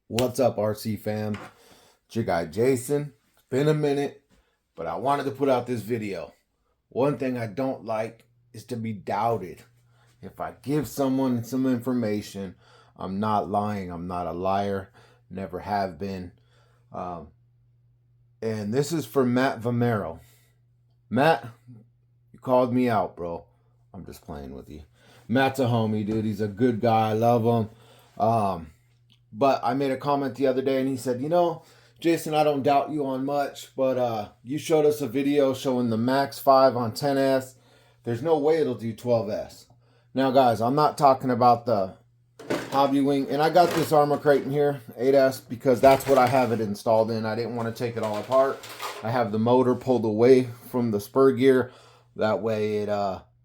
What's up, RC fam? It's your guy Jason. It's been a minute, but I wanted to put out this video. One thing I don't like is to be doubted. If I give someone some information, I'm not lying. I'm not a liar. Never have been. Um, and this is for Matt Vomero. Matt, you called me out, bro. I'm just playing with you. Matt's a homie, dude. He's a good guy. I love him. But I made a comment the other day and he said, Jason, I don't doubt you on much, but you showed us a video showing the Max 5 on 10S. There's no way it'll do 12S. Now, guys, I'm not talking about the Hobbywing. And I got this armor crate in here, 8S, because that's what I have it installed in. I didn't want to take it all apart. I have the motor pulled away from the spur gear. That way it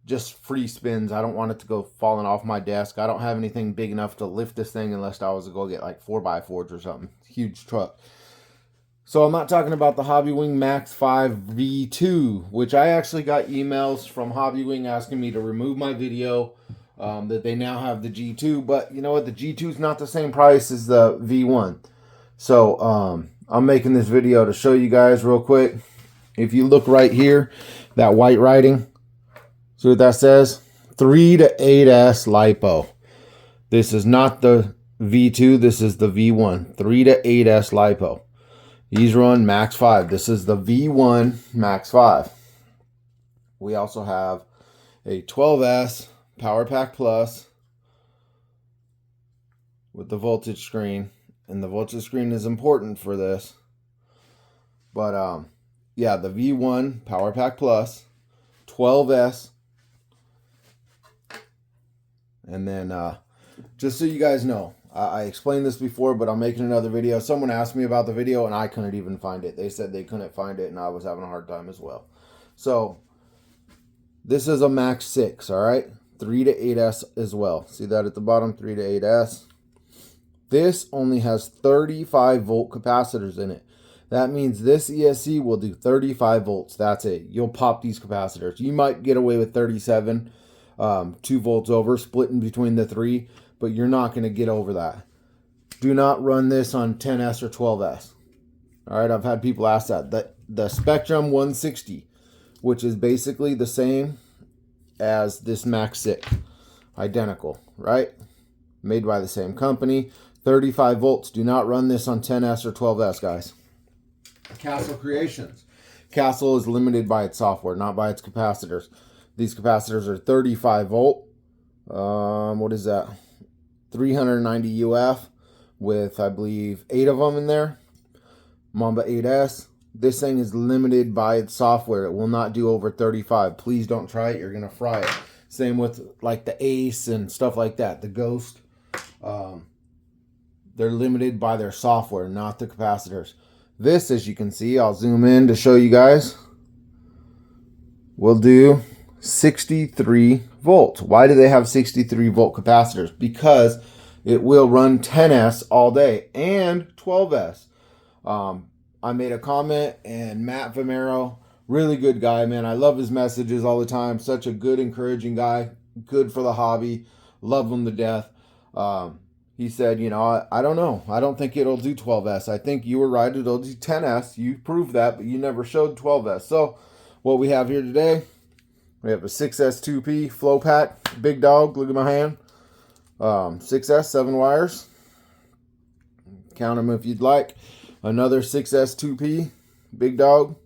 just free spins. I don't want it to go falling off my desk. I don't have anything big enough to lift this thing unless I was to go get like 4x4s or something. Huge truck. So I'm not talking about the Hobbywing Max 5 V2, which I actually got emails from Hobbywing asking me to remove my video, that they now have the G2. But you know what? The G2 is not the same price as the V1. So I'm making this video to show you guys real quick. If you look right here, that white writing, see what that says? 3 to 8S LiPo. This is not the V2. This is the V1. 3 to 8S LiPo. These run Max 5. This is the V1 Max 5. We also have a 12S Power Pack Plus with the voltage screen. And the voltage screen is important for this. But yeah, the V1 Power Pack Plus, 12S. And then, just so you guys know, I explained this before, but I'm making another video. Someone asked me about the video, and I couldn't even find it. They said they couldn't find it, and I was having a hard time as well. So, this is a Max 6, all right? 3 to 8S as well. See that at the bottom, 3 to 8S. This only has 35-volt capacitors in it. That means this ESC will do 35 volts. That's it. You'll pop these capacitors. You might get away with 37, 2 volts over, splitting between the three, but you're not going to get over that. Do not run this on 10S or 12S. All right, I've had people ask that. The Spectrum 160, which is basically the same as this Max 6, identical, right? Made by the same company, 35 volts. Do not run this on 10S or 12S, guys. Castle Creations. Castle is limited by its software, not by its capacitors. These capacitors are 35 volt. What is that? 390 UF with, I believe, 8 of them in there. Mamba 8S. This thing is limited by its software. It will not do over 35. Please don't try it. You're going to fry it. Same with like the Ace and stuff like that. The Ghost. They're limited by their software, not the capacitors. This, as you can see, I'll zoom in to show you guys, will do 63 volts. Why do they have 63 volt capacitors? Because it will run 10S all day and 12S. I made a comment, and Matt Vomero, really good guy, man. I love his messages all the time. Such a good, encouraging guy. Good for the hobby. Love him to death. He said, I don't know. I don't think it'll do 12S. I think you were right. It'll do 10S. You proved that, but you never showed 12S. So what we have here today, we have a 6S 2P flow pack. Big dog. Look at my hand. 6S, 7 wires. Count them if you'd like. Another 6S 2P. Big dog.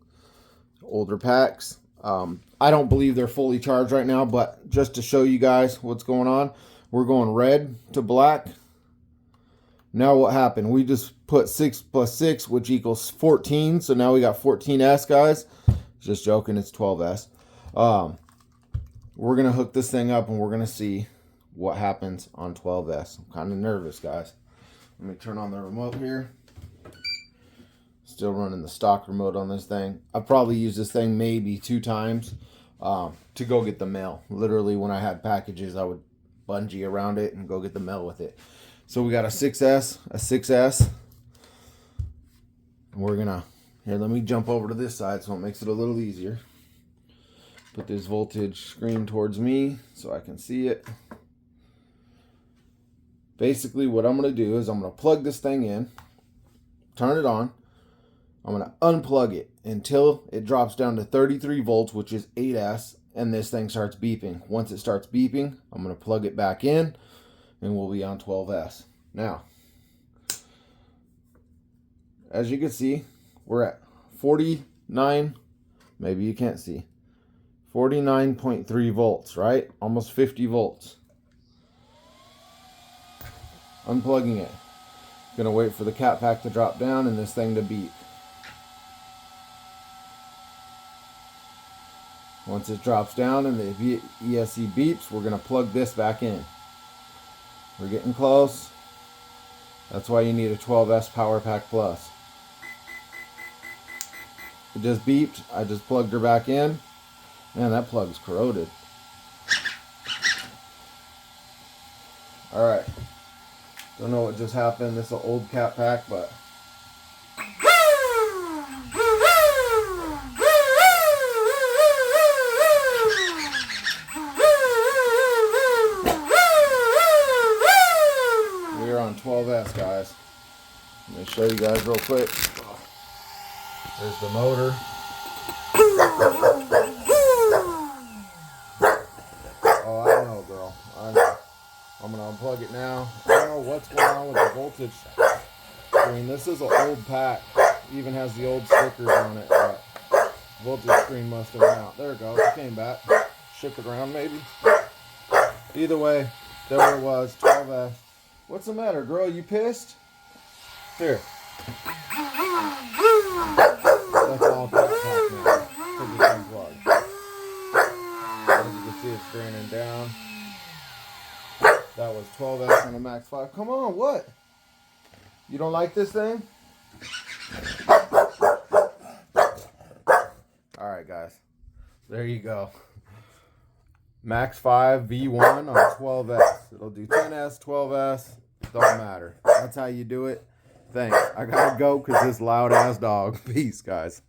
Older packs. I don't believe they're fully charged right now, but just to show you guys what's going on, we're going red to black. Now what happened? We just put 6 plus 6, which equals 14. So now we got 14S, guys. Just joking, it's 12S. We're going to hook this thing up, and we're going to see what happens on 12S. I'm kind of nervous, guys. Let me turn on the remote here. Still running the stock remote on this thing. I've probably used this thing maybe 2 times to go get the mail. Literally, when I had packages, I would bungee around it and go get the mail with it. So we got a 6S, a 6S. And we're gonna, here, let me jump over to this side so it makes it a little easier. Put this voltage screen towards me so I can see it. basically what I'm going to do is I'm going to plug this thing in, turn it on. I'm going to unplug it until it drops down to 33 volts, which is 8S, and this thing starts beeping. Once it starts beeping, I'm going to plug it back in, and we'll be on 12S. Now, as you can see, we're at 49, maybe you can't see, 49.3 volts, right? Almost 50 volts. Unplugging it. Gonna wait for the cat pack to drop down and this thing to beep. Once it drops down and the ESC beeps, we're gonna plug this back in. We're getting close. That's why you need a 12S Power Pack Plus. It just beeped. I just plugged her back in. Man, that plug's corroded. Alright. Don't know what just happened. This is an old cat pack, but we're on 12S, guys. Let me show you guys real quick. There's the motor. Oh, I know, girl. I know. I'm going to unplug it now. I don't know what's going on with the voltage. I mean, this is an old pack. Even has the old stickers on it. But voltage screen must have went out. There it goes. It came back. Shook it around maybe. Either way, there it was. 12S. What's the matter, girl? You pissed? Here. That's all cat pack now. Because it's unplugged. As you can see, it's draining down. That was 12S on a Max 5. Come on, what? You don't like this thing? Alright, guys. There you go. Max 5 V1 on 12S. It'll do 10S, 12S. Don't matter. That's how you do it. Thanks. I gotta go because this loud ass dog. Peace, guys.